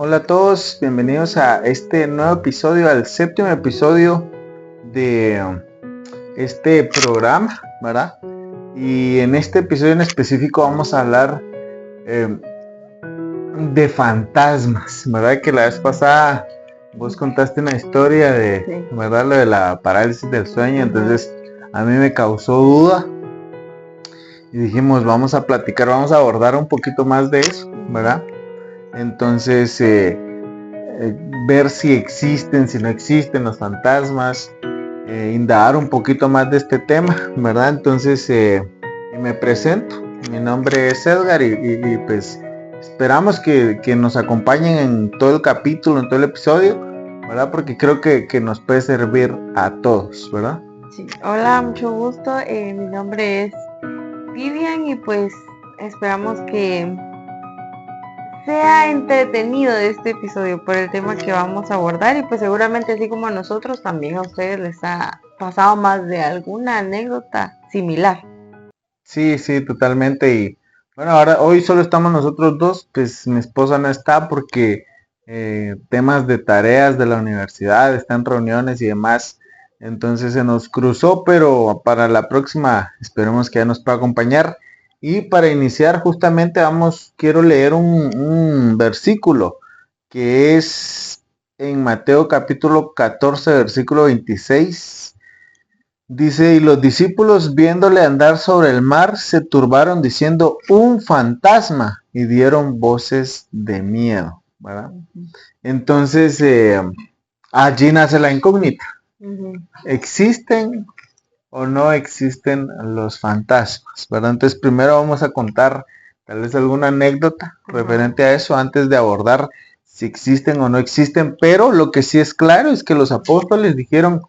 Hola a todos, bienvenidos a este nuevo episodio, al séptimo episodio de este programa, ¿verdad? Y en este episodio en específico vamos a hablar de fantasmas, ¿verdad? Que la vez pasada vos contaste una historia de, ¿verdad? Lo de la parálisis del sueño, entonces a mí me causó duda y dijimos, vamos a platicar, vamos a abordar un poquito más de eso, ¿verdad? Entonces, ver si existen, si no existen los fantasmas, indagar un poquito más de este tema, ¿verdad? Entonces, me presento, mi nombre es Edgar y pues esperamos que nos acompañen en todo el capítulo, en todo el episodio, ¿verdad? Porque creo que nos puede servir a todos, ¿verdad? Sí. Hola, mucho gusto. Mi nombre es Vivian y pues esperamos que sea entretenido este episodio por el tema que vamos a abordar y pues seguramente así como a nosotros también a ustedes les ha pasado más de alguna anécdota similar. Sí, totalmente. Y bueno, hoy solo estamos nosotros dos, pues mi esposa no está porque temas de tareas de la universidad, está en reuniones y demás. Entonces se nos cruzó, pero para la próxima esperemos que ya nos pueda acompañar. Y para iniciar justamente quiero leer un versículo que es en Mateo capítulo 14, versículo 26. Dice, y los discípulos viéndole andar sobre el mar se turbaron diciendo, un fantasma, y dieron voces de miedo, ¿verdad? Entonces, allí nace la incógnita. ¿Existen o no existen los fantasmas, ¿verdad? Entonces, primero vamos a contar tal vez alguna anécdota referente a eso antes de abordar si existen o no existen, pero lo que sí es claro es que los apóstoles dijeron,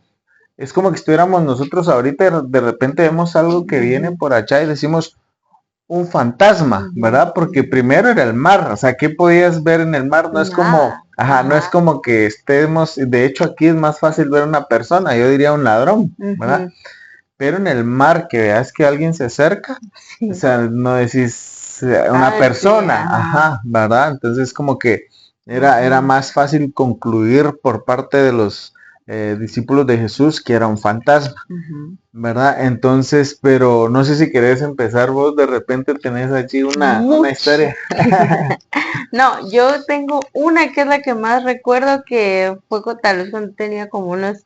es como que estuviéramos nosotros ahorita, de repente vemos algo que viene por allá y decimos un fantasma, ¿verdad? Porque primero era el mar, o sea, ¿qué podías ver en el mar? No es como, no es como que estemos, de hecho aquí es más fácil ver una persona, yo diría un ladrón, ¿verdad? Pero en el mar que veas que alguien se acerca, o sea, no decís una persona, ¿verdad? Entonces como que era más fácil concluir por parte de los discípulos de Jesús que era un fantasma, ¿verdad? Entonces, pero no sé si querés empezar vos, de repente tenés allí una historia. No, yo tengo una que es la que más recuerdo que fue tal vez cuando tenía como unos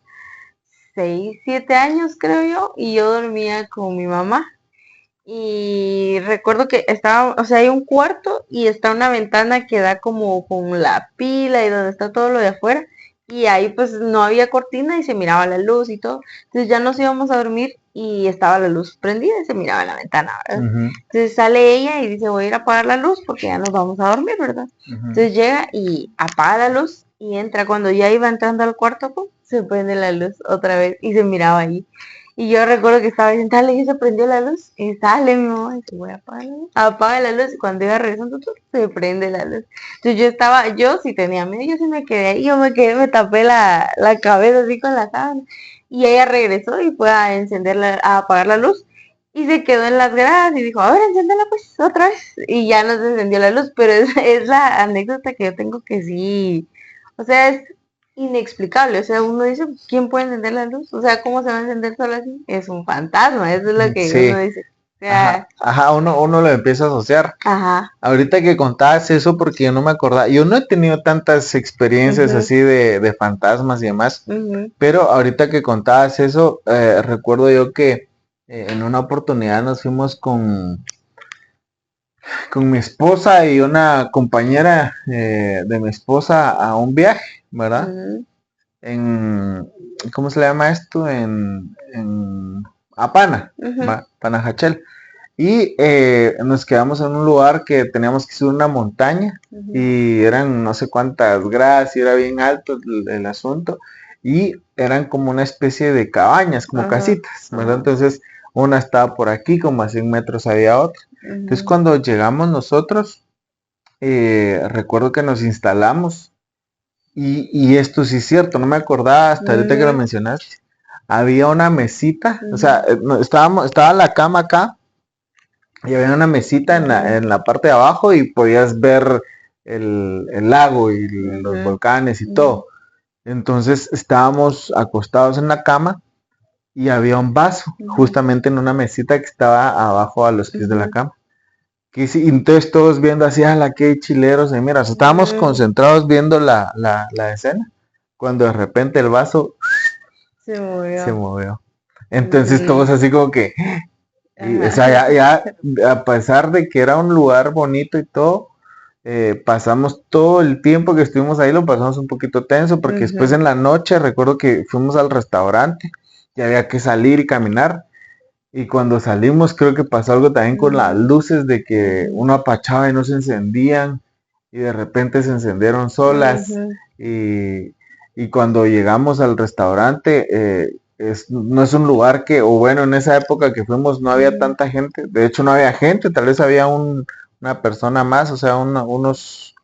6, 7 años creo yo, y yo dormía con mi mamá. Y recuerdo que estaba, o sea, hay un cuarto y está una ventana que da como con la pila y donde está todo lo de afuera. Y ahí pues no había cortina y se miraba la luz y todo. Entonces ya nos íbamos a dormir y estaba la luz prendida y se miraba en la ventana, ¿verdad? Entonces sale ella y dice, voy a ir a apagar la luz porque ya nos vamos a dormir, ¿verdad? Entonces llega y apaga la luz y entra. Cuando ya iba entrando al cuarto, pues, se prende la luz otra vez y se miraba ahí. Y yo recuerdo que estaba diciendo, dale, y se prendió la luz. Y sale mi mamá y dice, voy a apagar la luz. Apaga la luz y cuando iba regresando, se prende la luz. Entonces yo sí tenía miedo, yo sí me quedé ahí, me tapé la cabeza así con la sábana. Y ella regresó y fue a apagar la luz. Y se quedó en las gradas y dijo, a ver, enciéndela pues otra vez. Y ya no se encendió la luz, pero es la anécdota que yo tengo que sí, o sea, es inexplicable. O sea, uno dice, ¿quién puede encender la luz? O sea, ¿cómo se va a encender sola así? Es un fantasma, eso es lo que uno dice. O sea, Uno lo empieza a asociar. Ahorita que contabas eso, porque yo no me acordaba, yo no he tenido tantas experiencias así de fantasmas y demás, pero ahorita que contabas eso, recuerdo yo que en una oportunidad nos fuimos con mi esposa y una compañera de mi esposa a un viaje, ¿verdad? En, ¿cómo se le llama esto? En Apana, Panajachel. Y nos quedamos en un lugar que teníamos que subir una montaña y eran no sé cuántas gradas y era bien alto el asunto y eran como una especie de cabañas, como casitas, ¿verdad? Entonces una estaba por aquí, como a 100 metros había otra. Entonces cuando llegamos nosotros, recuerdo que nos instalamos y esto sí es cierto, no me acordaba hasta ahorita que lo mencionaste. Había una mesita, o sea, estaba la cama acá y había una mesita en la parte de abajo y podías ver el lago y los Ujú, volcanes y ujú, todo. Entonces estábamos acostados en la cama y había un vaso ujú, justamente en una mesita que estaba abajo a los pies de la ujú, cama. Que sí, y entonces todos viendo así, a la que chileros, y mira, o sea, estábamos ujú. concentrados viendo la escena, cuando de repente el vaso Se se movió. movió. Entonces todos Ujú, así como que, y, o ajá. sea, ya, a pesar de que era un lugar bonito y todo, pasamos todo el tiempo que estuvimos ahí, lo pasamos un poquito tenso, porque después Ujú, en la noche recuerdo que fuimos al restaurante y había que salir y caminar. Y cuando salimos creo que pasó algo también con las ujú, luces de que ujú, uno apachaba y no se encendían y de repente se encendieron solas ujú, y cuando llegamos al restaurante no es un lugar que, o bueno, en esa época que fuimos no había ujú, tanta gente, de hecho no había gente, tal vez había una persona más, o sea, unos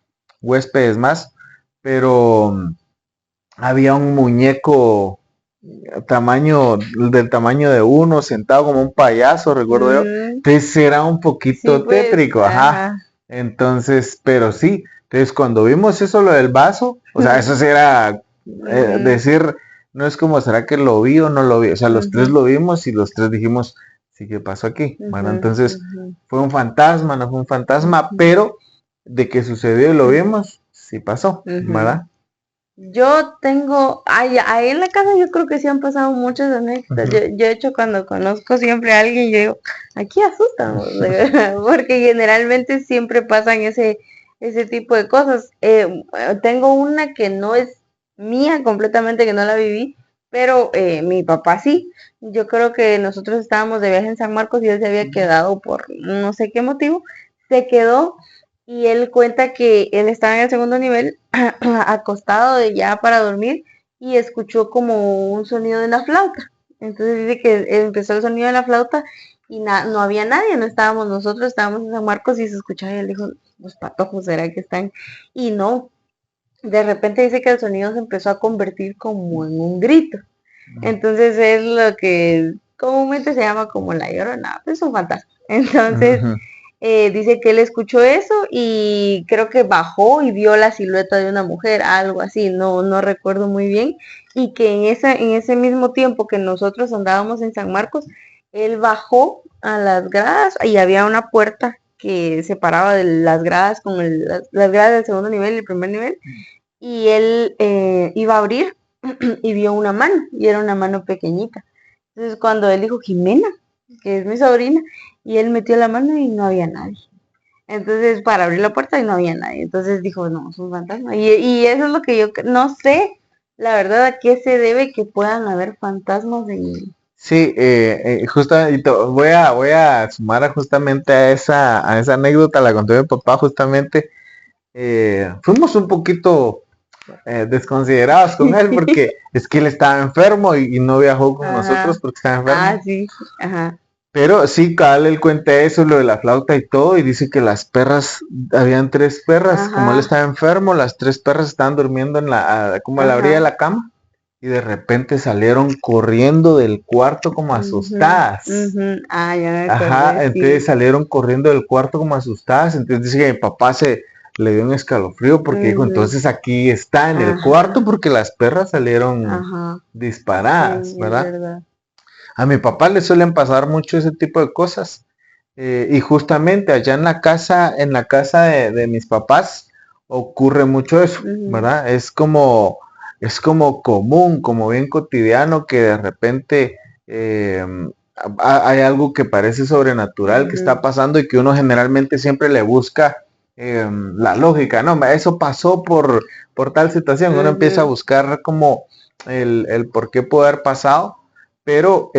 huéspedes más, pero había un muñeco del tamaño de uno, sentado como un payaso, recuerdo yo. ujú. Entonces era un Sí, poquito pues, tétrico, ajá. ajá. Entonces, pero sí, entonces cuando vimos eso, lo del vaso, o sea, eso sí era Ujú, decir, no es como, ¿será que lo vi o no lo vi? O sea, los tres ujú, lo vimos y los tres dijimos, sí, ¿qué pasó aquí? Bueno, ujú, entonces ujú, fue un fantasma, no fue un fantasma, ujú, pero de que sucedió y lo vimos, sí pasó, ujú. ¿verdad? Yo tengo, ahí en la casa yo creo que sí han pasado muchas anécdotas. Ujú. Yo de hecho cuando conozco siempre a alguien, yo digo, aquí asustamos, de verdad, porque generalmente siempre pasan ese tipo de cosas. Tengo una que no es mía completamente, que no la viví, pero mi papá sí. Yo creo que nosotros estábamos de viaje en San Marcos y él se había quedado por no sé qué motivo, se quedó y él cuenta que él estaba en el segundo nivel acostado de ya para dormir y escuchó como un sonido de la flauta. Entonces dice que empezó el sonido de la flauta y no había nadie, no estábamos nosotros, estábamos en San Marcos y se escuchaba y él dijo, los patojos, ¿será que están? Y no, de repente dice que el sonido se empezó a convertir como en un grito. Entonces es lo que comúnmente se llama como la llorona, es un fantasma. Entonces Ujú. dice que él escuchó eso y creo que bajó y vio la silueta de una mujer, algo así, no recuerdo muy bien, y que en ese mismo tiempo que nosotros andábamos en San Marcos, él bajó a las gradas y había una puerta que separaba de las gradas con las gradas del segundo nivel y el primer nivel, y él iba a abrir y vio una mano, y era una mano pequeñita. Entonces cuando él dijo Jimena, que es mi sobrina, y él metió la mano y no había nadie. Entonces, para abrir la puerta y no había nadie. Entonces dijo, no, es un fantasma. Y eso es lo que yo no sé, la verdad, a qué se debe que puedan haber fantasmas en... Sí, justamente voy a sumar justamente a esa anécdota, la conté mi papá justamente. Fuimos un poquito desconsiderados con él porque es que él estaba enfermo y no viajó con nosotros Ajá. porque estaba Ah, enfermo. sí. Ajá. Pero sí, cabal, él cuenta eso, lo de la flauta y todo, y dice que las perras, habían tres perras, como él Ajá. estaba enfermo, las tres perras estaban durmiendo como a la orilla de Ajá. la cama, y de repente salieron corriendo del cuarto como Ujú, asustadas. ujú. Ah, ya me Ajá, acordé, entonces sí. salieron corriendo del cuarto como asustadas, entonces dice que mi papá se le dio un escalofrío porque dijo, Ujú. entonces aquí está en el cuarto Ajá. porque las perras salieron Ajá. Sí, disparadas, es ¿verdad? verdad. A mi papá le suelen pasar mucho ese tipo de cosas. Y justamente allá en la casa de mis papás, ocurre mucho eso, Ujú, ¿verdad? Es como común, como bien cotidiano, que de repente eh, hay algo que parece sobrenatural que está ujú, pasando y que uno generalmente siempre le busca la lógica, ¿no? Eso pasó por tal situación. Uno empieza a ujú, buscar como el por qué puede haber pasado. Pero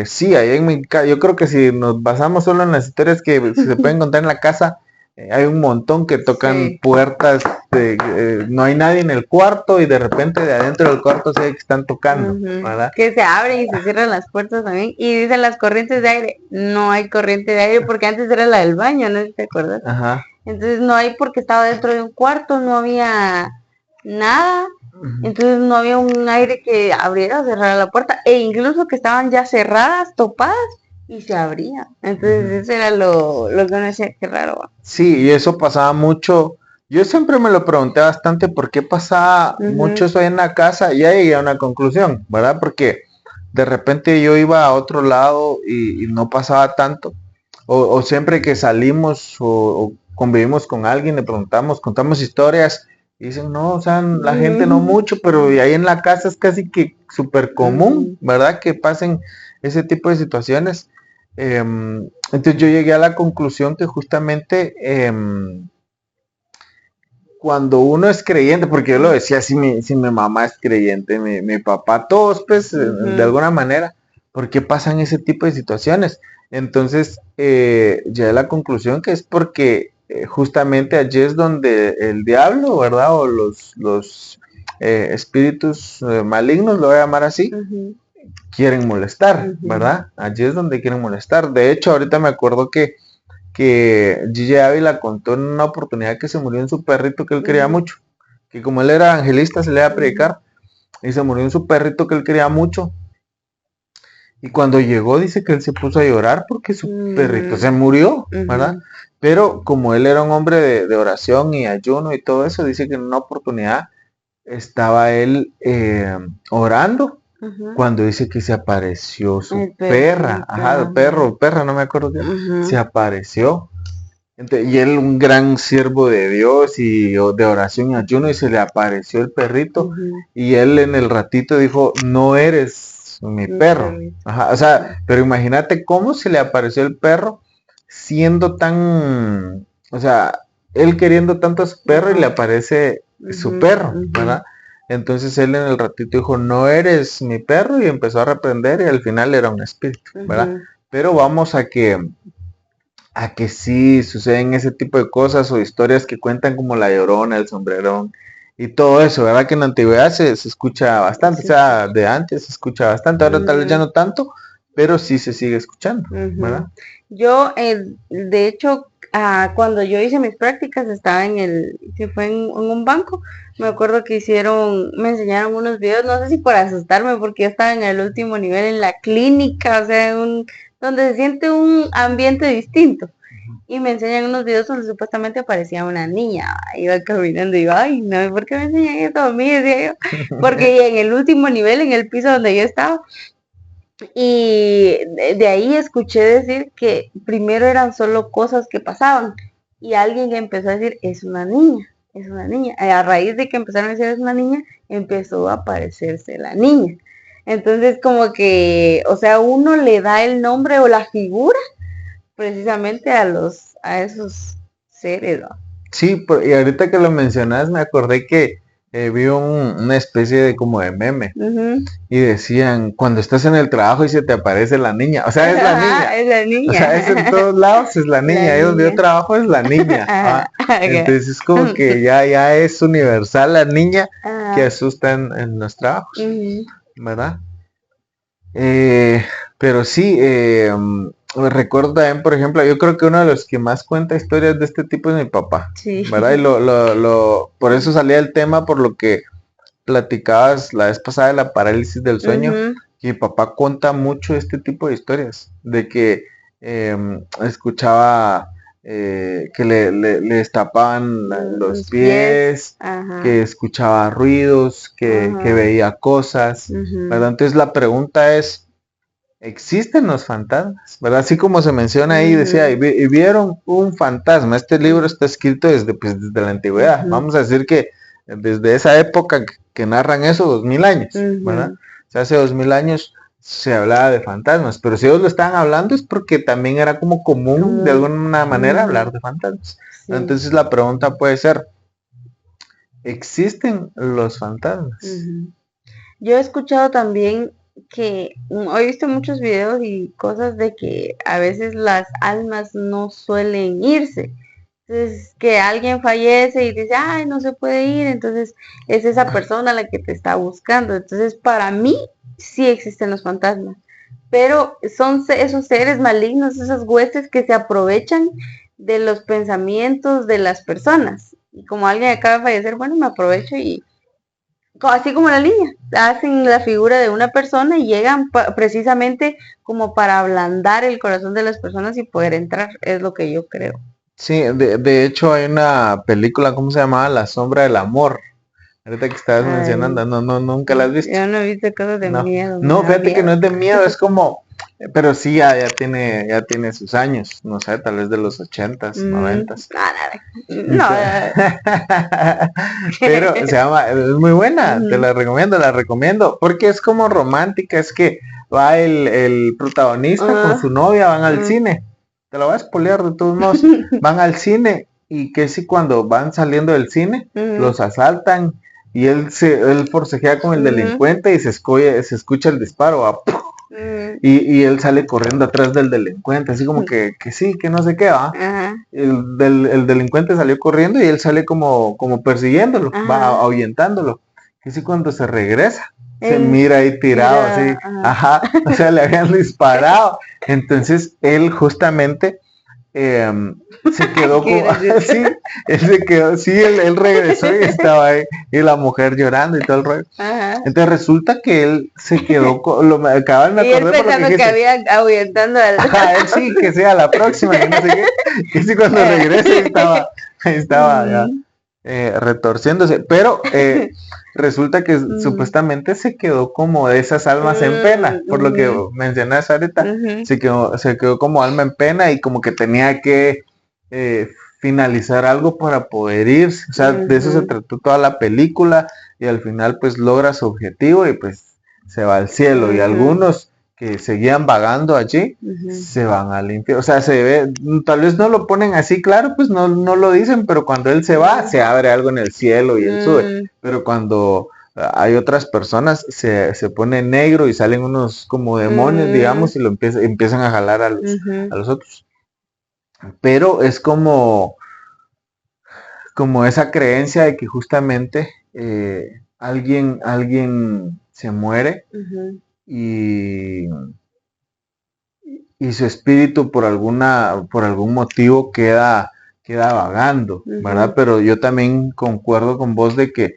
sí, yo creo que si nos basamos solo en las historias que se pueden contar en la casa, hay un montón que tocan sí. puertas, no hay nadie en el cuarto y de repente de adentro del cuarto se ve que están tocando, Ujú. ¿verdad? Que se abren y se cierran las puertas también. Y dicen las corrientes de aire. No hay corriente de aire porque antes era la del baño, no sé si te acuerdas. Ajá. Entonces no hay porque estaba dentro de un cuarto, no había nada. Ujú, Entonces no había un aire que abriera o cerrara la puerta. E incluso que estaban ya cerradas, topadas y se abría. Entonces ujú. eso era lo que uno decía, qué raro. ¿Va? Sí, y eso pasaba mucho Yo siempre me lo pregunté bastante por qué pasaba mucho eso ahí en la casa y ya llegué a una conclusión, ¿verdad? Porque de repente yo iba a otro lado y no pasaba tanto. O siempre que salimos o convivimos con alguien, le preguntamos, contamos historias y dicen, no, o sea, la gente no mucho, pero y ahí en la casa es casi que súper común, ¿verdad? Que pasen ese tipo de situaciones. Entonces yo llegué a la conclusión que justamente cuando uno es creyente, porque yo lo decía, si mi mamá es creyente, mi papá, todos, pues, de alguna manera, ¿por qué pasan ese tipo de situaciones? Entonces, llegué a la conclusión que es porque justamente allí es donde el diablo, ¿verdad? O los espíritus malignos, lo voy a llamar así, quieren molestar, ¿verdad? Allí es donde quieren molestar. De hecho, ahorita me acuerdo que Gigi Ávila contó en una oportunidad que se murió en su perrito que él quería mucho, que como él era evangelista se le iba a predicar y se murió en su perrito que él quería mucho y cuando llegó dice que él se puso a llorar porque su perrito se murió, ¿verdad? Pero como él era un hombre de oración y ayuno y todo eso, dice que en una oportunidad estaba él orando cuando dice que se apareció su perra, ajá, perra, no me acuerdo qué, se apareció. Y él, un gran siervo de Dios y de oración y ayuno, y se le apareció el perrito, y él en el ratito dijo, no eres mi perro. Ajá, o sea, pero imagínate cómo se le apareció el perro siendo tan, o sea, él queriendo tanto a su perro y le aparece su perro, ¿verdad? Entonces él en el ratito dijo, no eres mi perro, y empezó a reprender y al final era un espíritu, ¿verdad? Pero vamos a que sí suceden ese tipo de cosas o historias que cuentan como la Llorona, el Sombrerón y todo eso, ¿verdad? Que en la antigüedad se escucha bastante, o sea, de antes se escucha bastante, ahora tal vez ya no tanto, pero sí se sigue escuchando, ¿verdad? Yo, de hecho, cuando yo hice mis prácticas estaba que fue en un banco, me acuerdo que me enseñaron unos videos, no sé si por asustarme, porque yo estaba en el último nivel en la clínica, o sea, donde se siente un ambiente distinto. Y me enseñan unos videos donde supuestamente aparecía una niña, iba caminando y yo, ay, no, ¿por qué me enseñan esto a mí? Decía yo, porque en el último nivel, en el piso donde yo estaba, y de ahí escuché decir que primero eran solo cosas que pasaban y alguien empezó a decir, es una niña, es una niña. A raíz de que empezaron a decir es una niña, empezó a aparecerse la niña. Entonces como que, o sea, uno le da el nombre o la figura precisamente a esos seres, ¿no? Sí, y ahorita que lo mencionas me acordé que vi una especie de como de meme y decían, cuando estás en el trabajo y se te aparece la niña, o sea, es la niña, Es la niña. o sea, es en todos lados, es la niña, ahí donde yo trabajo es la niña, entonces es como que ya es universal la niña que asusta en los trabajos, ¿verdad? Pero sí, recuerdo también, por ejemplo, yo creo que uno de los que más cuenta historias de este tipo es mi papá, Sí. ¿verdad? Y por eso salía el tema, por lo que platicabas la vez pasada de la parálisis del sueño, que mi papá cuenta mucho este tipo de historias, de que escuchaba que le destapaban los pies, que escuchaba ruidos, que veía cosas, ¿verdad? Entonces la pregunta es, ¿existen los fantasmas? ¿Verdad? Así como se menciona ahí, decía, y vieron un fantasma. Este libro está escrito desde la antigüedad. Vamos a decir que desde esa época que narran eso, 2000 años, ¿verdad? O sea, hace 2000 años se hablaba de fantasmas, pero si ellos lo estaban hablando es porque también era como común de alguna manera hablar de fantasmas. Sí. Entonces la pregunta puede ser, ¿existen los fantasmas? Yo he escuchado también que he visto muchos videos y cosas de que a veces las almas no suelen irse. Entonces, que alguien fallece y dice, ay, no se puede ir, entonces es esa persona la que te está buscando. Entonces, para mí, sí existen los fantasmas, pero son esos seres malignos, esas huestes que se aprovechan de los pensamientos de las personas. Y como alguien acaba de fallecer, bueno, me aprovecho y así como la niña, hacen la figura de una persona y llegan precisamente como para ablandar el corazón de las personas y poder entrar, es lo que yo creo. Sí, de hecho hay una película, ¿cómo se llamaba? La sombra del amor. Ahorita que estabas Ay, mencionando, no, nunca la has visto. yo no he visto cosas de No, miedo, me no, da fíjate que no miedo. es de miedo, es como, pero sí, ya tiene sus años, no sé, tal vez de los 80s, Mm, 90s. nada, Y no, se- Pero se llama, es muy buena, te ujú, la recomiendo, porque es como romántica, es que va el protagonista con su ah, novia, van al ah, cine, te lo voy a spoilear de todos modos, van al cine y que si cuando van saliendo del cine, ujú, los asaltan y él forcejea con el ujú, delincuente y se escucha el disparo, ¿va? ujú, Y él sale corriendo atrás del delincuente, así como que sí, que no sé qué va. ajá, El delincuente salió corriendo y él sale como persiguiéndolo, va ajá, ahuyentándolo. Que sí, cuando se regresa, se en mira ahí tirado, así, mira, ajá, ajá, o sea, le habían disparado. Entonces él justamente eh, se quedó qué como, gracioso, sí, él se quedó, sí, él regresó y estaba ahí, y la mujer llorando y todo el rollo. ajá, Entonces resulta que él se quedó, me y él acordé por lo que pensando que dijiste, había ahuyentando al, ajá, él sí, que sea la próxima, que no sé qué, que sí cuando regrese ahí estaba ya Mm, retorciéndose, pero resulta que mm, supuestamente se quedó como de esas almas en pena, por lo que ujú, mencionas ahorita, ujú, se quedó como alma en pena y como que tenía que eh, finalizar algo para poder irse, o sea, de eso se ujú, trató toda la película y al final pues logra su objetivo y pues se va al cielo y ujú, algunos que seguían vagando allí ujú, se van al infierno. O sea, se ve, tal vez no lo ponen así claro, pues no lo dicen, pero cuando él se va, ujú, se abre algo en el cielo y él sube. mm, Pero cuando hay otras personas, se pone negro y salen unos como demonios, mm, digamos, y empiezan a jalar ujú, a los otros. Pero es como esa creencia de que justamente alguien se muere ujú, y y su espíritu por algún motivo queda vagando, ¿verdad? ujú, Pero yo también concuerdo con vos de que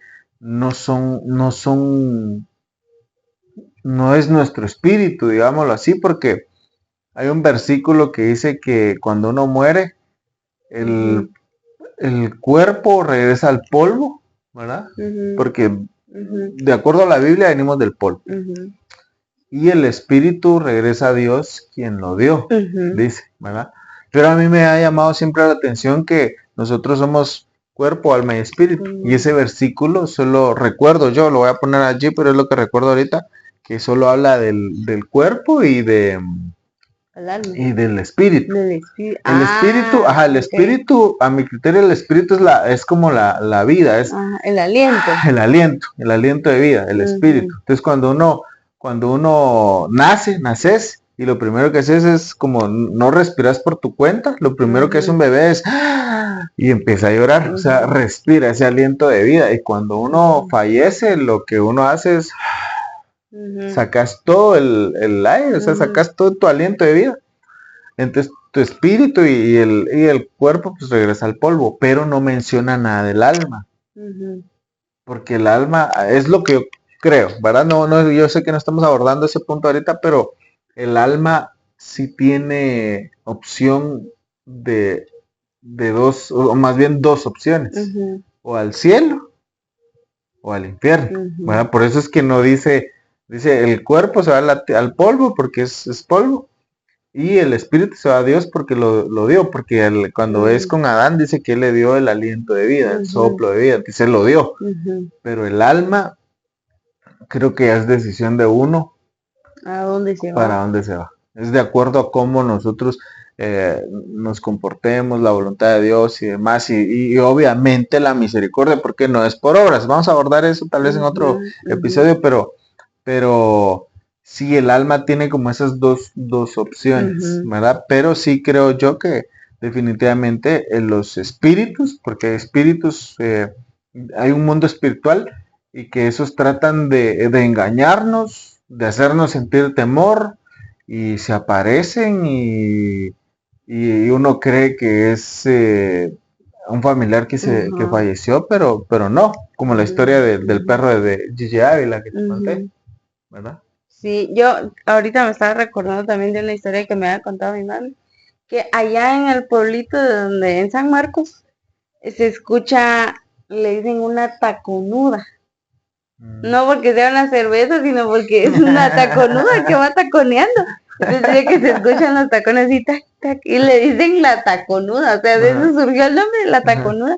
no es nuestro espíritu, digámoslo así, porque hay un versículo que dice que cuando uno muere, el, ujú, el cuerpo regresa al polvo, ¿verdad? ujú, Porque ujú, de acuerdo a la Biblia venimos del polvo. ujú, Y el espíritu regresa a Dios quien lo dio, ujú, dice, ¿verdad? Pero a mí me ha llamado siempre la atención que nosotros somos cuerpo, alma y espíritu. Y ujú, ese versículo solo recuerdo yo, lo voy a poner allí, pero es lo que recuerdo ahorita, que solo habla del cuerpo al alma, y del espíritu. del espíritu. El espíritu, Ah, ajá, el ok. espíritu, a mi criterio, el espíritu es como la vida, es Ah, el aliento. el aliento de vida, el espíritu. Ujú, Entonces cuando uno naces y lo primero que haces es como no respiras por tu cuenta, lo primero que hace un ujú, bebé es ¡ah! Y empieza a llorar, o sea, ujú, respira ese aliento de vida y cuando uno ujú, fallece, lo que uno hace es ujú, sacas todo el aire, o sea, ujú, sacas todo tu aliento de vida. Entonces tu espíritu y el cuerpo pues regresa al polvo, pero no menciona nada del alma. ujú, Porque el alma es lo que yo creo, ¿verdad? No, yo sé que no estamos abordando ese punto ahorita, pero el alma sí tiene opción de, de dos, o más bien dos opciones, ujú, o al cielo o al infierno, ujú, ¿verdad? Por eso es que no dice el cuerpo se va al polvo porque es polvo, y el espíritu se va a Dios porque lo dio, porque cuando es ujú, con Adán dice que él le dio el aliento de vida, el ujú, soplo de vida, dice, lo dio, ujú. pero el alma creo que ya es decisión de uno ¿A dónde se para va? dónde se va. Es de acuerdo a cómo nosotros nos comportemos, la voluntad de Dios y demás, y obviamente la misericordia, porque no es por obras. Vamos a abordar eso tal vez en Ujú, otro ujú, episodio, pero sí, el alma tiene como esas dos opciones, ujú, ¿verdad? Pero sí creo yo que definitivamente los espíritus, porque espíritus, hay un mundo espiritual y que esos tratan de engañarnos, de hacernos sentir temor y se aparecen y uno cree que es un familiar que ajá, falleció, pero no, como la historia ujú, del ujú, perro de Gigi Ávila que te conté, ujú. ¿verdad? Sí, yo ahorita me estaba recordando también de una historia que me había contado mi mami, que allá en el pueblito de donde, en San Marcos, se escucha, le dicen una taconuda. No porque sea una cerveza, sino porque es una taconuda que va taconeando. Entonces dice que se escuchan los tacones y tac, tac, y le dicen la taconuda, o sea, de eso surgió el nombre de la taconuda.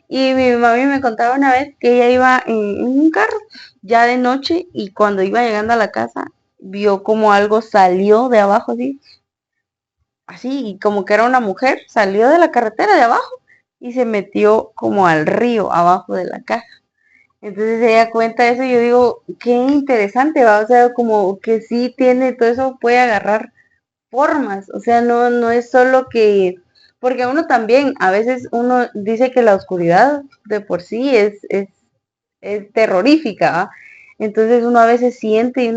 Y mi mami me contaba una vez que ella iba en un carro ya de noche y cuando iba llegando a la casa vio como algo salió de abajo así, y como que era una mujer, salió de la carretera de abajo y se metió como al río abajo de la casa. Entonces ella cuenta eso y yo digo, qué interesante, va, o sea, como que sí tiene, todo eso puede agarrar formas, o sea, no es solo que, porque uno también, a veces uno dice que la oscuridad de por sí es terrorífica, ¿va? Entonces uno a veces siente y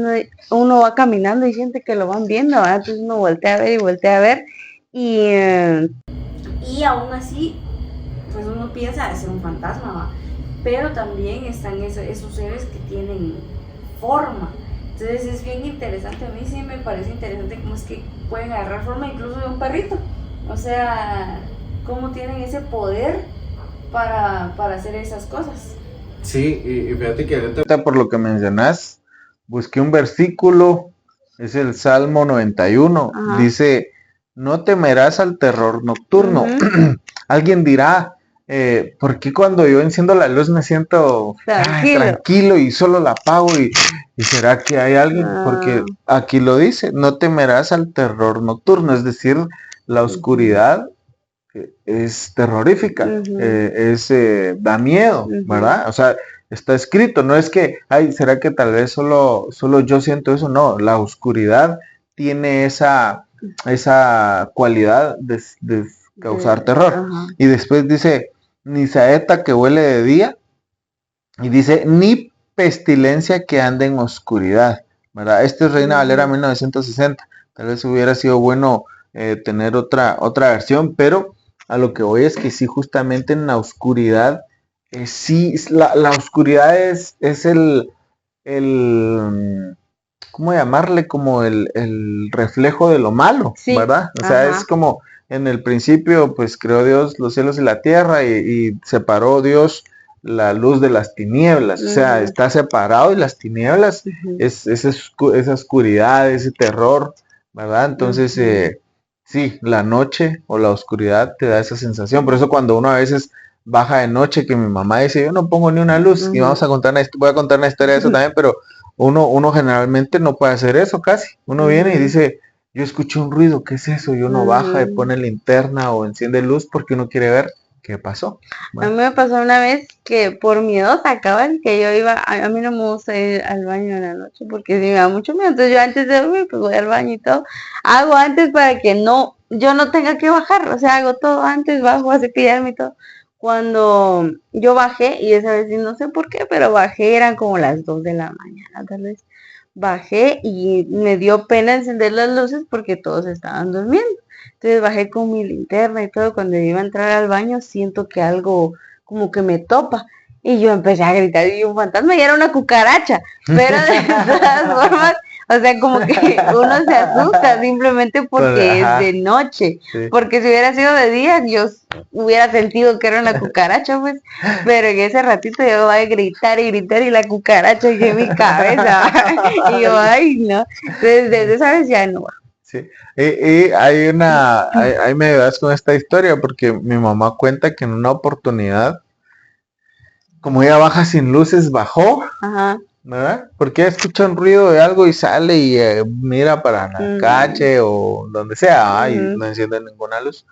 uno va caminando y siente que lo van viendo, ¿va? Entonces uno voltea a ver y voltea a ver y aún así, pues uno piensa de ser un fantasma, ¿va? Pero también están esos seres que tienen forma. Entonces es bien interesante, a mí sí me parece interesante cómo es que pueden agarrar forma incluso de un perrito. O sea, cómo tienen ese poder para hacer esas cosas. Sí, y fíjate que ahorita por lo que mencionas, busqué un versículo, es el Salmo 91, Ajá. dice, no temerás al terror nocturno. Alguien dirá, ¿por qué cuando yo enciendo la luz me siento tranquilo y solo la apago? ¿Y será que hay alguien? Porque aquí lo dice, no temerás al terror nocturno, es decir, la oscuridad es terrorífica, da miedo, ¿verdad? O sea, está escrito, no es que, ay, ¿será que tal vez solo yo siento eso? No, la oscuridad tiene esa cualidad de causar terror. Y después dice, ni saeta que huele de día, y dice, ni pestilencia que ande en oscuridad, ¿verdad? Este es Reina Valera 1960, tal vez hubiera sido bueno tener otra versión, pero a lo que voy es que sí, justamente en la oscuridad, sí, la oscuridad es ¿cómo llamarle? Como el reflejo de lo malo, sí, ¿verdad? O sea, es como en el principio, pues creó Dios los cielos y la tierra y separó Dios la luz de las tinieblas, o sea, está separado y las tinieblas es esa oscuridad, ese terror, ¿verdad? Entonces, sí, la noche o la oscuridad te da esa sensación, por eso cuando uno a veces baja de noche, que mi mamá dice, yo no pongo ni una luz, y vamos a contar voy a contar una historia de eso también, pero uno generalmente no puede hacer eso casi, uno viene y dice, yo escuché un ruido, ¿qué es eso? Y uno baja y pone linterna o enciende luz porque uno quiere ver qué pasó. Bueno. A mí me pasó una vez que por miedo acaban que yo iba, a mí no me gusta ir al baño en la noche porque sí me da mucho miedo, entonces yo antes de dormir pues voy al baño y todo, hago antes para que yo no tenga que bajar, o sea, hago todo antes, bajo a cepillarme y todo. Cuando yo bajé, y esa vez no sé por qué, pero bajé, eran como las 2 de la mañana tal vez, bajé y me dio pena encender las luces porque todos estaban durmiendo. Entonces bajé con mi linterna y todo. Cuando iba a entrar al baño, siento que algo como que me topa. Y yo empecé a gritar, y un fantasma, y era una cucaracha. Pero de todas formas, o sea, como que uno se asusta simplemente porque es de noche. Sí. Porque si hubiera sido de día, yo hubiera sentido que era una cucaracha, pues. Pero en ese ratito yo voy a gritar y gritar, y la cucaracha en mi cabeza. Y yo, ay, no. Entonces, desde esa vez ya no. Sí, y ahí me das con esta historia porque mi mamá cuenta que en una oportunidad, como ella baja sin luces, bajó, ¿verdad? Porque ella escucha un ruido de algo y sale y mira para la calle o donde sea, y no enciende ninguna luz.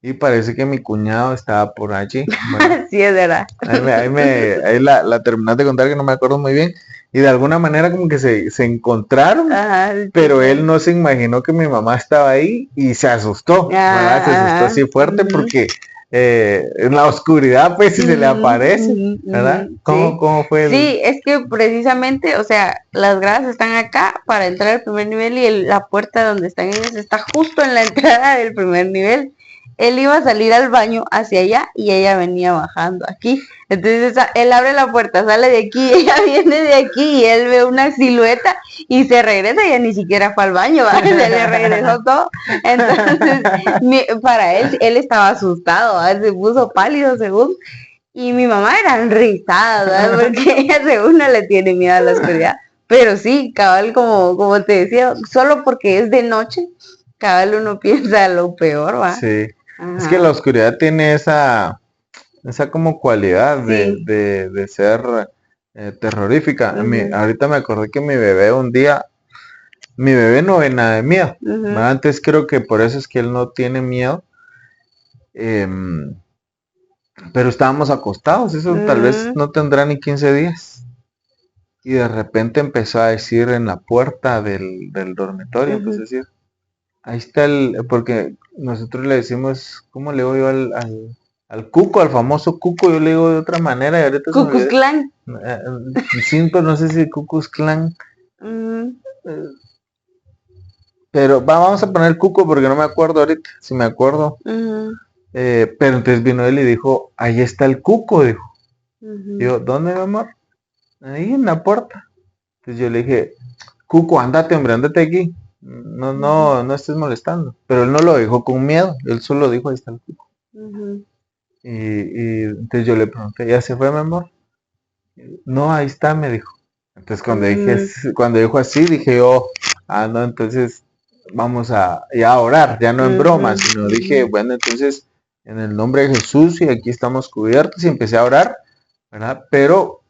Y parece que mi cuñado estaba por allí. Bueno, sí, es verdad. Ahí la terminaste de contar, que no me acuerdo muy bien. Y de alguna manera como que se encontraron, pero él no se imaginó que mi mamá estaba ahí y se asustó, ¿verdad? Se asustó así fuerte porque en la oscuridad, pues, si se le aparece, ¿verdad? ¿Cómo fue? Sí, es que precisamente, o sea, las gradas están acá para entrar al primer nivel y la puerta donde están ellos está justo en la entrada del primer nivel. él iba a salir al baño hacia allá y ella venía bajando aquí. Entonces él abre la puerta, sale de aquí, ella viene de aquí y él ve una silueta y se regresa, ya ni siquiera fue al baño, se le regresó todo. Entonces, para él estaba asustado, se puso pálido según. Y mi mamá eran risadas, ¿verdad? Porque ella según no le tiene miedo a la oscuridad. Pero sí, cabal, como te decía, solo porque es de noche, cabal uno piensa lo peor, ¿va? Sí. Es que Ajá, la oscuridad tiene esa como cualidad sí. de ser terrorífica. Ujú, Ahorita me acordé que mi bebé no ve nada de miedo. ujú, ¿Verdad? Antes creo que por eso es que él no tiene miedo. em, pero estábamos acostados, eso tal vez ujú, no tendrá ni 15 días. Y de repente empezó a decir en la puerta del dormitorio, empezó a ujú. decir, ahí está porque nosotros le decimos, ¿cómo le digo yo al cuco, al famoso cuco? Yo le digo de otra manera y ahorita se me olvidó. Cucuzclán. Sí, pero no sé si Cucus Clan. Ujú, Pero vamos a poner cuco porque no me acuerdo ahorita, si me acuerdo. ujú, Pero entonces vino él y dijo, ahí está el cuco, dijo. ujú, Yo, ¿dónde, mi amor? Ahí en la puerta. Entonces yo le dije, cuco, andate, hombre, andate aquí. No, ujú, no, no estés molestando. Pero él no lo dijo con miedo, él solo dijo, ahí está el cuco. ujú, Y entonces yo le pregunté, ¿ya se fue, mi amor? No, ahí está, me dijo. Entonces ujú, cuando dijo así, dije yo, ah, no, entonces vamos a ya a orar, ya no en ujú, broma, sino ujú, dije, bueno, entonces en el nombre de Jesús y aquí estamos cubiertos y empecé a orar, ¿verdad? Pero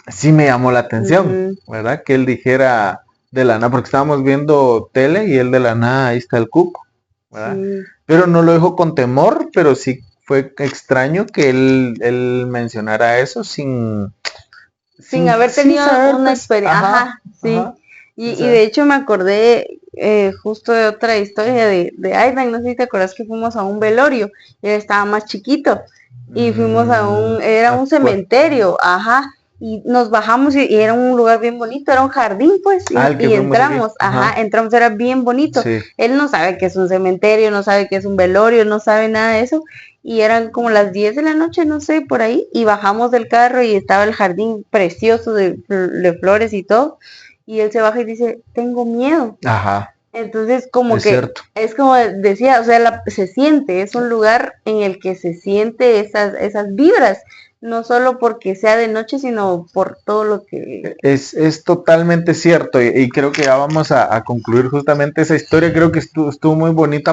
sí me llamó la atención, ujú, ¿verdad? Que él dijera de la nada, porque estábamos viendo tele y él de la nada, ahí está el cuco, ¿verdad? sí. Pero no lo dijo con temor, pero sí fue extraño que él mencionara eso Sin haber sin tenido saber, una pues, experiencia, ajá, ajá, sí. ajá, sin Y de saber. hecho me acordé justo de otra historia de Aidan, no sé si te acuerdas que fuimos a un velorio, él estaba más chiquito y fuimos era un Acuer- cementerio, ajá, y nos bajamos y era un lugar bien bonito, era un jardín pues, el que y fuimos aquí, entramos, ajá, ajá, entramos, era bien bonito. sí, Él no sabe que es un cementerio, no sabe que es un velorio, no sabe nada de eso, y eran como las 10 de la noche, no sé, por ahí, y bajamos del carro y estaba el jardín precioso de flores y todo, y él se baja y dice, tengo miedo. ajá, Entonces, como es que cierto. es como decía, o sea, se siente, es un lugar en el que se siente esas vibras, no solo porque sea de noche, sino por todo lo que... Es totalmente cierto y creo que ya vamos a concluir justamente esa historia. Creo que estuvo muy bonita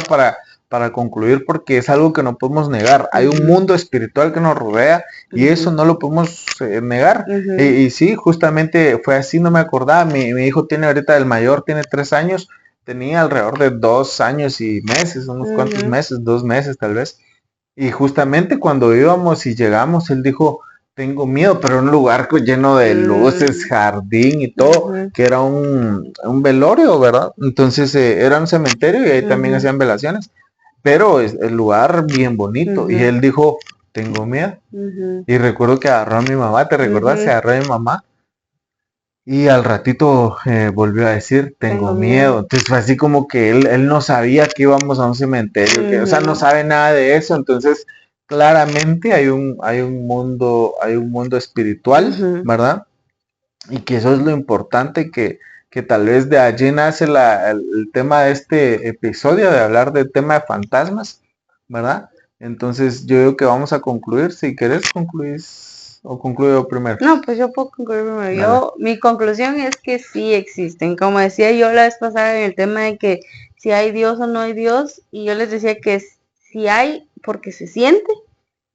para concluir porque es algo que no podemos negar. Hay un Ujú, mundo espiritual que nos rodea y eso ujú, no lo podemos negar. ujú, Y sí, justamente fue así, no me acordaba. Mi hijo tiene ahorita, el mayor tiene 3 años, tenía alrededor de 2 años y meses, unos cuantos ujú, meses, 2 meses tal vez. Y justamente cuando íbamos y llegamos, él dijo, tengo miedo, pero un lugar lleno de luces, mm, jardín y todo, ujú, que era un velorio, ¿verdad? Entonces era un cementerio y ahí también ujú, hacían velaciones, pero es el lugar bien bonito. Y ujú, él dijo, tengo miedo. ujú, Y recuerdo que agarró a mi mamá, ¿te recordás? Se ujú, agarró a mi mamá y al ratito volvió a decir, tengo tengo miedo. miedo. Entonces fue así como que él no sabía que íbamos a un cementerio, o sea, no Ujú, sabe nada de eso. Entonces, claramente hay un mundo espiritual, ujú, ¿verdad? Y que eso es lo importante, que tal vez de allí nace el tema de este episodio, de hablar del tema de fantasmas, ¿verdad? Entonces, yo digo que vamos a concluir. Si querés, concluís o concluyo primero. no, pues yo puedo concluir primero. Dale. Mi conclusión es que sí existen. Como decía yo la vez pasada en el tema de que si hay Dios o no hay Dios, y yo les decía que si hay porque se siente,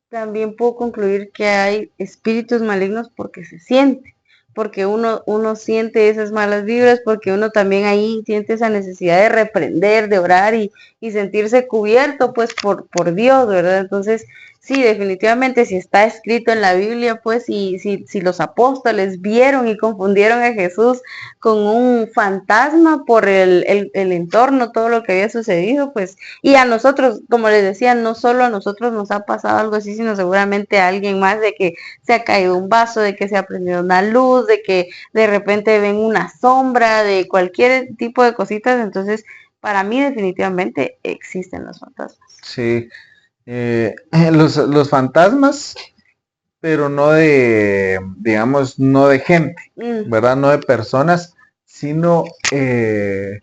también puedo concluir que hay espíritus malignos porque se siente, porque uno siente esas malas vibras, porque uno también ahí siente esa necesidad de reprender, de orar y sentirse cubierto pues por Dios, ¿verdad? Entonces, sí, definitivamente si está escrito en la Biblia, pues si los apóstoles vieron y confundieron a Jesús con un fantasma por el entorno, todo lo que había sucedido, pues y a nosotros, como les decía, no solo a nosotros nos ha pasado algo así, sino seguramente a alguien más de que se ha caído un vaso, de que se ha prendido una luz, de que de repente ven una sombra, de cualquier tipo de cositas. Entonces, para mí definitivamente existen los fantasmas. Sí. Los fantasmas, pero no de, digamos, no de gente, ¿verdad? No de personas, sino de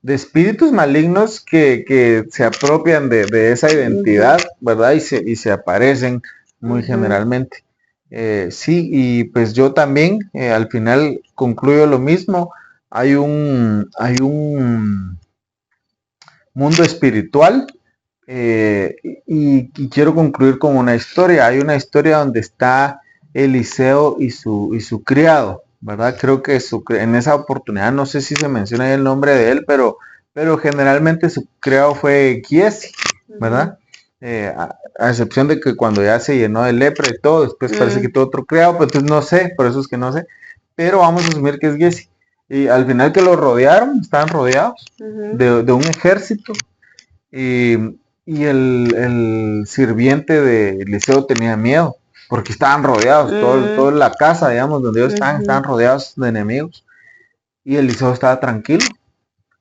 espíritus malignos que se apropian de esa identidad, ¿verdad? Y se aparecen muy generalmente. Sí, y pues yo también al final concluyo lo mismo. Hay un mundo espiritual y quiero concluir con una historia. Hay una historia donde está Eliseo y su criado, ¿verdad? Creo que en esa oportunidad, no sé si se menciona el nombre de él, pero generalmente su criado fue Giesi, ¿verdad? A excepción de que cuando ya se llenó de lepra y todo, después parece que tuvo otro criado, pero entonces no sé, por eso es que no sé, pero vamos a asumir que es Giesi. Y al final que lo rodearon, estaban rodeados de un ejército y, y el sirviente de Eliseo tenía miedo, porque estaban rodeados, toda la casa, digamos, donde ellos estaban rodeados de enemigos. Y Eliseo estaba tranquilo.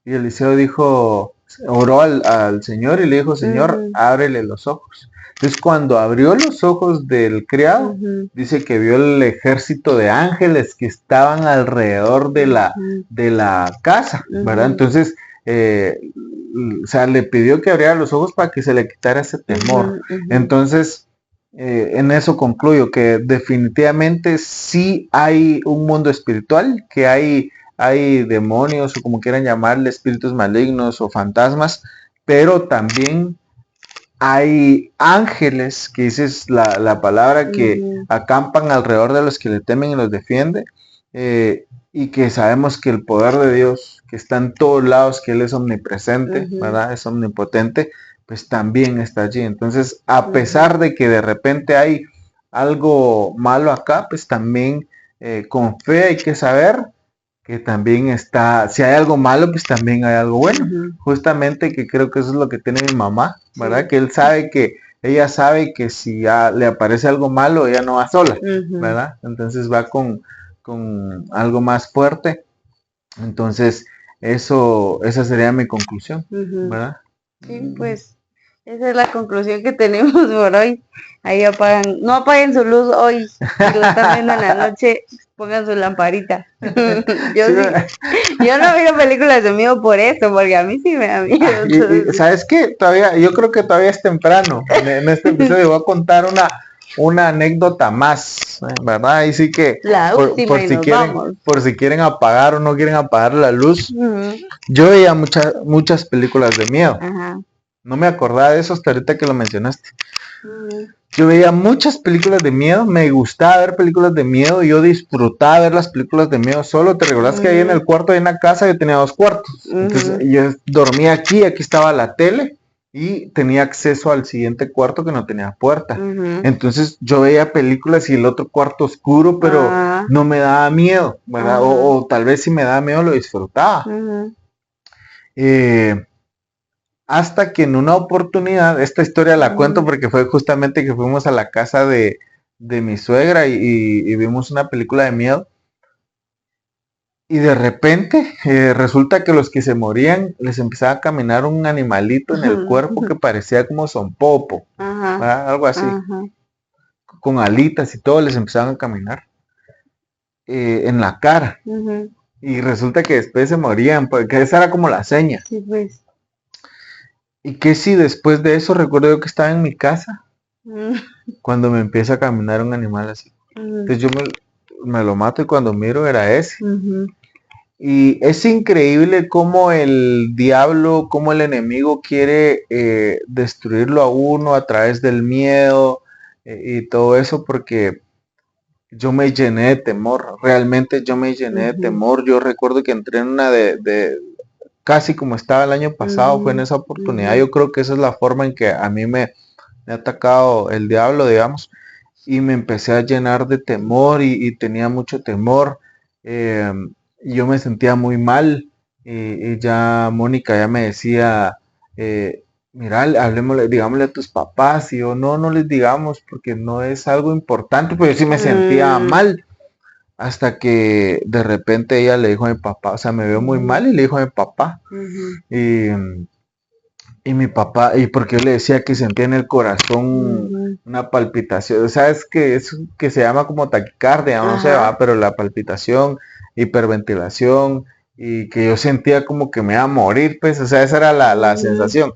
Y Eliseo oró al Señor y le dijo, Señor, ábrele los ojos. Entonces cuando abrió los ojos del criado, dice que vio el ejército de ángeles que estaban alrededor de la casa, ¿verdad? Entonces, o sea, le pidió que abriera los ojos para que se le quitara ese temor. Entonces, en eso concluyo que definitivamente sí hay un mundo espiritual, que hay demonios o como quieran llamarle, espíritus malignos o fantasmas, pero también hay ángeles, que esa es la palabra, que acampan alrededor de los que le temen y los defiende, y que sabemos que el poder de Dios, que está en todos lados, que Él es omnipresente, ¿verdad? Es omnipotente, pues también está allí. Entonces, a pesar de que de repente hay algo malo acá, pues también con fe hay que saber que también está, si hay algo malo, pues también hay algo bueno. Justamente que creo que eso es lo que tiene mi mamá, ¿verdad? Que ella sabe que si ya le aparece algo malo, ella no va sola, ¿verdad? Entonces va con algo más fuerte. Entonces, esa sería mi conclusión, ¿verdad? Sí, pues esa es la conclusión que tenemos por hoy. Ahí no apaguen su luz hoy, si lo están viendo en la noche, pongan su lamparita. Yo no miro películas de miedo por eso, porque a mí sí me da miedo. Y ¿sabes qué? Yo creo que todavía es temprano. En este episodio voy a contar una anécdota más, ¿verdad? Ahí sí que la última y nos vamos. Por si quieren apagar o no quieren apagar la luz. Yo veía muchas películas de miedo. No me acordaba de eso hasta ahorita que lo mencionaste. Yo veía muchas películas de miedo, me gustaba ver películas de miedo, yo disfrutaba ver las películas de miedo solo. ¿Te recuerdas que ahí en el cuarto de una casa yo tenía 2 cuartos? Entonces yo dormía aquí estaba la tele y tenía acceso al siguiente cuarto que no tenía puerta. Entonces yo veía películas y el otro cuarto oscuro, pero no me daba miedo, ¿verdad? O tal vez si me daba miedo lo disfrutaba. Hasta que en una oportunidad, esta historia la cuento porque fue justamente que fuimos a la casa de mi suegra y vimos una película de miedo. Y de repente resulta que los que se morían les empezaba a caminar un animalito en el cuerpo que parecía como sonpopo, algo así, con alitas y todo, les empezaban a caminar en la cara. Y resulta que después se morían, porque esa era como la seña. Sí, pues. Y que si después de eso recuerdo yo que estaba en mi casa cuando me empieza a caminar un animal así. Entonces yo me lo mato y cuando miro era ese. Y es increíble cómo el diablo, cómo el enemigo quiere destruirlo a uno a través del miedo y todo eso, porque yo me llené de temor, realmente yo me llené de temor. Yo recuerdo que entré en una casi como estaba el año pasado, fue en esa oportunidad. Yo creo que esa es la forma en que a mí me ha atacado el diablo, digamos, y me empecé a llenar de temor y tenía mucho temor. Yo me sentía muy mal y ya Mónica ya me decía, mira, hablemosle, digámosle a tus papás, y yo no les digamos porque no es algo importante, pero yo sí me sentía mal. hasta que de repente ella le dijo a mi papá, o sea, me veo muy mal y le dijo a mi papá. Y, y mi papá, y porque yo le decía que sentía en el corazón una palpitación, ¿sabes? Que es que se llama como taquicardia, no sé, Ajá. pero la palpitación, hiperventilación, y que yo sentía como que me iba a morir, pues, o sea, esa era la sensación.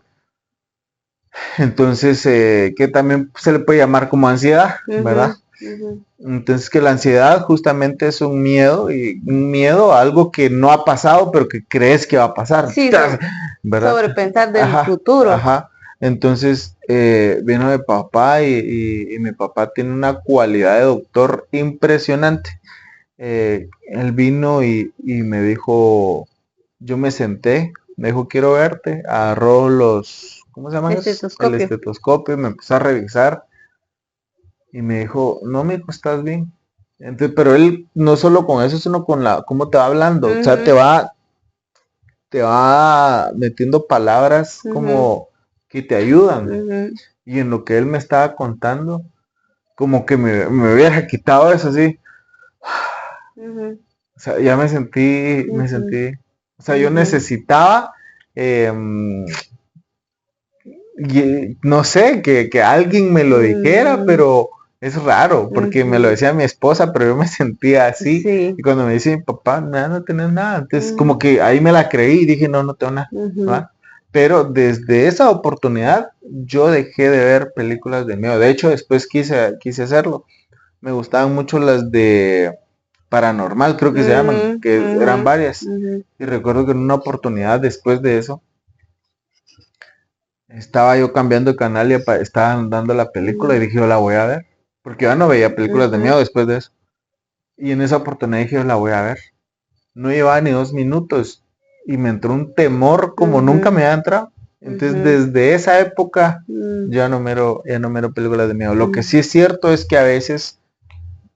Entonces, que también se le puede llamar como ansiedad, ¿verdad? Entonces que la ansiedad justamente es un miedo, y un miedo a algo que no ha pasado, pero que crees que va a pasar, Sí, ¿verdad? sobrepensar del Ajá, futuro. ajá. Entonces vino mi papá y mi papá tiene una cualidad de doctor impresionante. Él vino y me dijo, yo me senté, me dijo, quiero verte, agarró los, ¿cómo se llaman esos? El Estetoscopio. estetoscopio, me empezó a revisar y me dijo, no, me estás bien. Entonces, pero él no solo con eso, sino con la, cómo te va hablando, o sea, te va metiendo palabras como que te ayudan. Y en lo que él me estaba contando, como que me hubiera quitado eso así. O sea, ya me sentí, o sea, yo necesitaba, eh, no sé, que alguien me lo dijera, pero es raro, porque me lo decía mi esposa, pero yo me sentía así. Sí. Y cuando me dice mi papá, nada, no tenés nada. Entonces, como que ahí me la creí y dije, no, no tengo nada. ¿Va? Pero desde esa oportunidad, yo dejé de ver películas de miedo. De hecho, después quise hacerlo. Me gustaban mucho las de paranormal, creo que se llaman, que eran varias. Y recuerdo que en una oportunidad después de eso, estaba yo cambiando de canal y estaban dando la película y dije, yo la voy a ver. Porque yo no veía películas de miedo después de eso. Y en esa oportunidad dije, yo la voy a ver. No llevaba ni 2 minutos y me entró un temor como nunca me había entrado. Entonces, desde esa época ya no miro películas de miedo. Lo que sí es cierto es que a veces,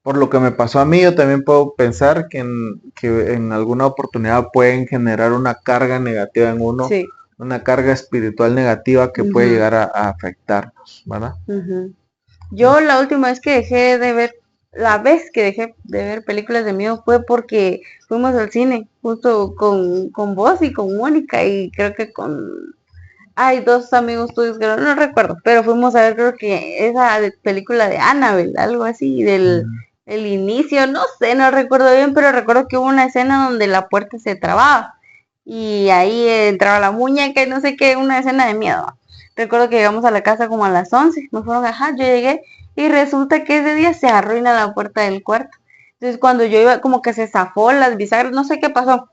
por lo que me pasó a mí, yo también puedo pensar que en alguna oportunidad pueden generar una carga negativa en uno, Sí. una carga espiritual negativa que puede llegar a afectarnos, ¿verdad? Yo la última vez que dejé de ver, la vez que dejé de ver películas de miedo fue porque fuimos al cine, justo con vos y con Mónica y creo que hay dos amigos tuyos que no recuerdo, pero fuimos a ver creo que esa película de Annabelle, algo así, del el inicio, no sé, no recuerdo bien, pero recuerdo que hubo una escena donde la puerta se trababa y ahí entraba la muñeca y no sé qué, una escena de miedo. Recuerdo que llegamos a la casa como a las 11, nos fueron a dejar, yo llegué y resulta que ese día se arruina la puerta del cuarto. Entonces cuando yo iba como que se zafó las bisagras, no sé qué pasó,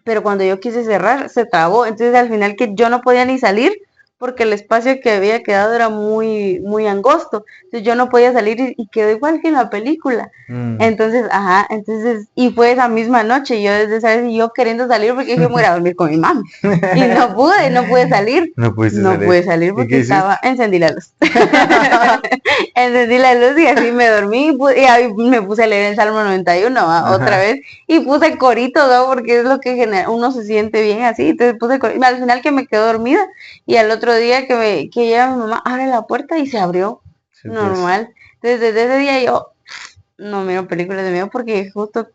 pero cuando yo quise cerrar se trabó, entonces al final que yo no podía ni salir porque el espacio que había quedado era muy angosto, entonces yo no podía salir y quedó igual que en la película. Entonces, entonces, y fue esa misma noche, yo desde esa vez yo queriendo salir porque dije, me voy a dormir con mi mami. Y no pude salir. No pudiste No salir. pude salir ¿Y qué porque hiciste? encendí la luz. Encendí la luz y así me dormí y ahí me puse a leer el Salmo 91 otra vez y puse corito, ¿no? Porque es lo que genera, uno se siente bien así, entonces puse corito, al final que me quedo dormida y al otro día que llega mi mamá, abre la puerta y se abrió, Sí, pues. normal. Entonces desde ese día yo no miro películas de miedo porque justo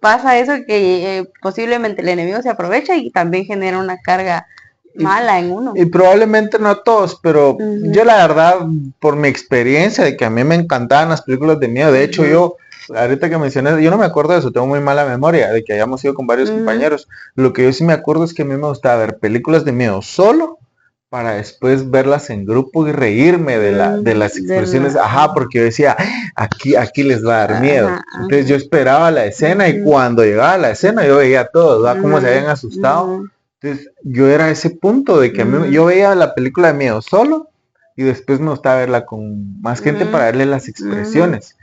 pasa eso que posiblemente el enemigo se aprovecha y también genera una carga Y, mala en uno. y probablemente no a todos, pero yo la verdad, por mi experiencia de que a mí me encantaban las películas de miedo, de hecho yo, ahorita que mencioné, yo no me acuerdo de eso, tengo muy mala memoria, de que hayamos ido con varios compañeros. Lo que yo sí me acuerdo es que a mí me gustaba ver películas de miedo solo para después verlas en grupo y reírme de las expresiones, porque yo decía, aquí les va a dar miedo. Entonces yo esperaba la escena y cuando llegaba la escena yo veía a todos, ¿verdad? Cómo se habían asustado. Entonces yo era a ese punto de que a mí, yo veía la película de miedo solo y después me gustaba verla con más gente para verle las expresiones.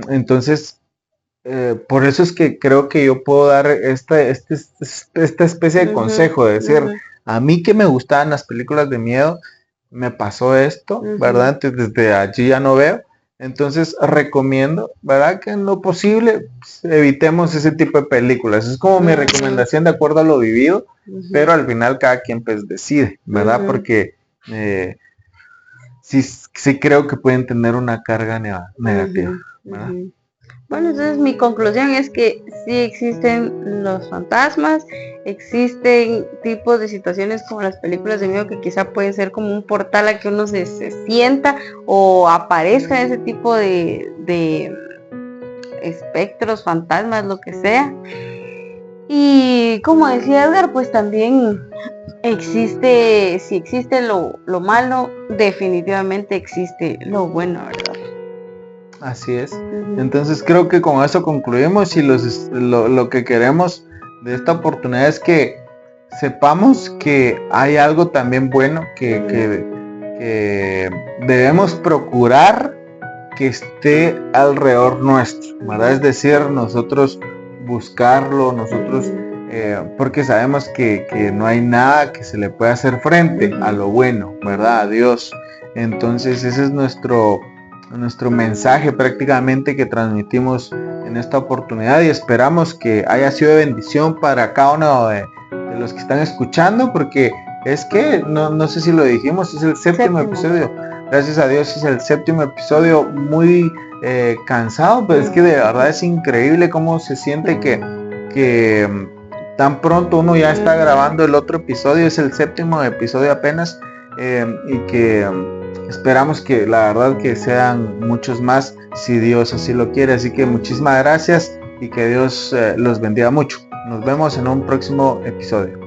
Entonces, por eso es que creo que yo puedo dar esta especie de consejo de decir, a mí que me gustaban las películas de miedo, me pasó esto, ¿verdad? Entonces, desde allí ya no veo. Entonces recomiendo, ¿verdad? Que en lo posible pues, evitemos ese tipo de películas. Es como mi recomendación de acuerdo a lo vivido, pero al final cada quien pues decide, ¿verdad? Porque sí creo que pueden tener una carga negativa, ¿verdad? Bueno, entonces mi conclusión es que sí existen los fantasmas, existen tipos de situaciones como las películas de miedo que quizá puede ser como un portal a que uno se sienta o aparezca ese tipo de espectros, fantasmas, lo que sea. Y como decía Edgar, pues también existe, si existe lo malo, definitivamente existe lo bueno, ¿verdad? Así es. Entonces creo que con eso concluimos y lo que queremos de esta oportunidad es que sepamos que hay algo también bueno que debemos procurar que esté alrededor nuestro, ¿verdad? Es decir, nosotros buscarlo, nosotros, porque sabemos que no hay nada que se le pueda hacer frente a lo bueno, ¿verdad? A Dios. Entonces ese es nuestro mensaje prácticamente que transmitimos en esta oportunidad y esperamos que haya sido de bendición para cada uno de los que están escuchando, porque es que, no sé si lo dijimos, es el séptimo episodio. Gracias a Dios es el séptimo episodio, muy cansado, pero es que de verdad es increíble cómo se siente que tan pronto uno ya está grabando el otro episodio, es el séptimo episodio apenas, y que esperamos que la verdad que sean muchos más si Dios así lo quiere. Así que muchísimas gracias y que Dios los bendiga mucho. Nos vemos en un próximo episodio.